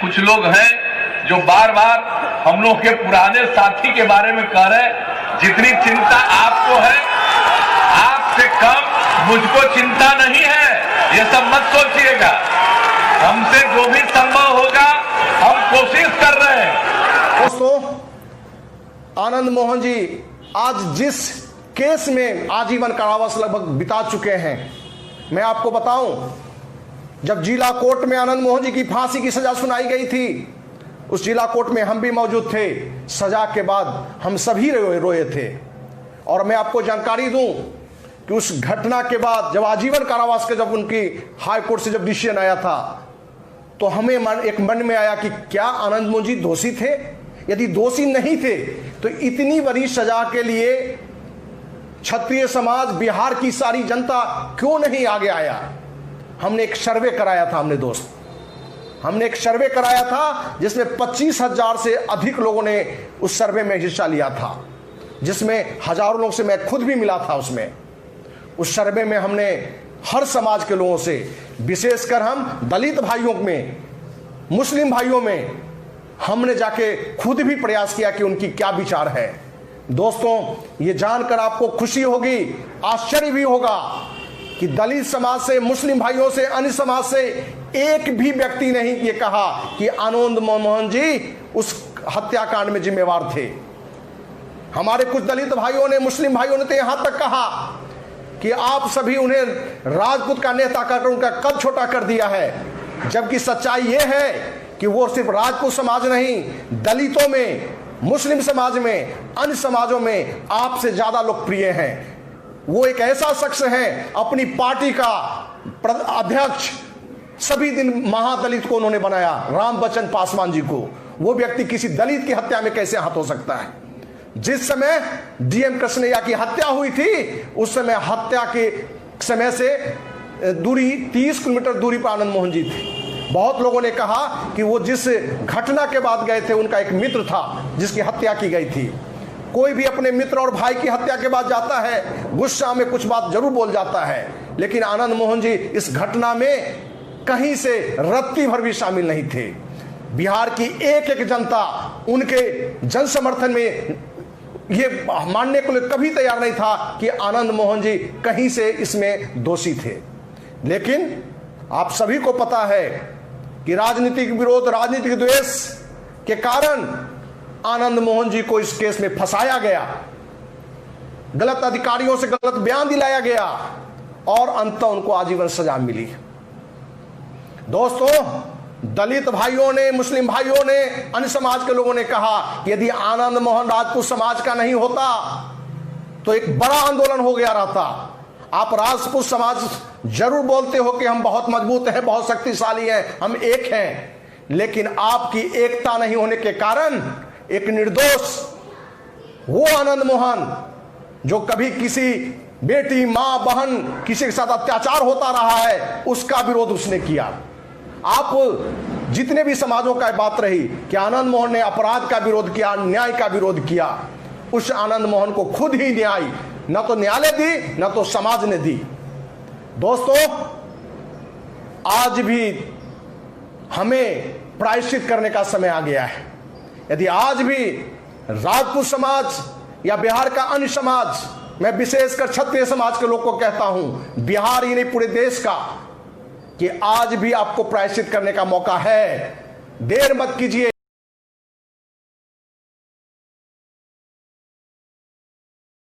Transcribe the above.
कुछ लोग हैं जो बार बार हम लोग के पुराने साथी के बारे में कह रहे हैं, जितनी चिंता आपको है, आपसे कम मुझको चिंता नहीं है। ये सब मत सोचिएगा। हमसे जो भी संभव होगा हम कोशिश कर रहे हैं। दोस्तों, आनंद मोहन जी आज जिस केस में आजीवन कारावास लगभग बिता चुके हैं, मैं आपको बताऊं, जब जिला कोर्ट में आनंद मोहन जी की फांसी की सजा सुनाई गई थी, उस जिला कोर्ट में हम भी मौजूद थे। सजा के बाद हम सभी रोए थे। और मैं आपको जानकारी दूं कि उस घटना के बाद जब आजीवन कारावास के जब उनकी हाई कोर्ट से जब डिसीजन आया था, तो हमें मन में आया कि क्या आनंद मोहन जी दोषी थे? यदि दोषी नहीं थे तो इतनी बड़ी सजा के लिए क्षत्रिय समाज, बिहार की सारी जनता क्यों नहीं आगे आया? हमने एक सर्वे कराया था, हमने एक सर्वे कराया था जिसमें 25,000 से अधिक लोगों ने उस सर्वे में हिस्सा लिया था, जिसमें हजारों लोग से मैं खुद भी मिला था। उसमें उस सर्वे में हमने हर समाज के लोगों से, विशेषकर हम दलित भाइयों में, मुस्लिम भाइयों में, हमने जाके खुद भी प्रयास किया कि उनकी क्या विचार है। दोस्तों, ये जानकर आपको खुशी होगी, आश्चर्य भी होगा कि दलित समाज से, मुस्लिम भाइयों से, अन्य समाज से एक भी व्यक्ति नहीं ये कहा कि आनंद मोहन जी उस हत्याकांड में जिम्मेवार थे। हमारे कुछ दलित भाइयों ने, मुस्लिम भाइयों ने तो यहां तक कहा कि आप सभी उन्हें राजपूत का नेता कहकर उनका कद छोटा कर दिया है। जबकि सच्चाई यह है कि वो सिर्फ राजपूत समाज नहीं, दलितों में, मुस्लिम समाज में, अन्य समाजों में आपसे ज्यादा लोकप्रिय हैं। वो एक ऐसा शख्स है, अपनी पार्टी का अध्यक्ष सभी दिन महादलित को उन्होंने बनाया, रामबच्चन पासवान जी को। वो व्यक्ति किसी दलित की हत्या में कैसे हाथ हो सकता है? जिस समय डीएम कृष्णैया की हत्या हुई थी, उस समय हत्या के समय से दूरी 30 किलोमीटर दूरी पर आनंद मोहन जी थे। बहुत लोगों ने कहा कि वो जिस घटना के बाद गए थे, उनका एक मित्र था जिसकी हत्या की गई थी। कोई भी अपने मित्र और भाई की हत्या के बाद जाता है, गुस्सा में कुछ बात जरूर बोल जाता है, लेकिन आनंद मोहन जी इस घटना में कहीं से रत्ती भर भी शामिल नहीं थे। बिहार की एक एक जनता उनके जन समर्थन में ये मानने को कभी तैयार नहीं था कि आनंद मोहन जी कहीं से इसमें दोषी थे। लेकिन आप सभी को पता है कि राजनीतिक विरोध, राजनीतिक द्वेष के कारण आनंद मोहन जी को इस केस में फंसाया गया, गलत अधिकारियों से गलत बयान दिलाया गया और अंततः उनको आजीवन सजा मिली। दोस्तों, दलित भाइयों ने, मुस्लिम भाइयों ने, अन्य समाज के लोगों ने कहा यदि आनंद मोहन राजपूत समाज का नहीं होता तो एक बड़ा आंदोलन हो गया रहता। आप राजपूत समाज जरूर बोलते हो कि हम बहुत मजबूत हैं, बहुत शक्तिशाली हैं, हम एक हैं, लेकिन आपकी एकता नहीं होने के कारण एक निर्दोष वो आनंद मोहन जो कभी किसी बेटी, मां, बहन, किसी के साथ अत्याचार होता रहा है, उसका विरोध उसने किया। आप जितने भी समाजों का बात रही कि आनंद मोहन ने अपराध का विरोध किया, न्याय का विरोध किया, उस आनंद मोहन को खुद ही न्याय न तो न्यायालय दी न तो समाज ने दी। दोस्तों, आज भी हमें प्रायश्चित करने का समय आ गया है। यदि आज भी राजपूत समाज या बिहार का अन्य समाज, मैं विशेषकर क्षत्रिय समाज के लोग को कहता हूं, बिहार ही नहीं पूरे देश का, कि आज भी आपको प्रायश्चित करने का मौका है। देर मत कीजिए।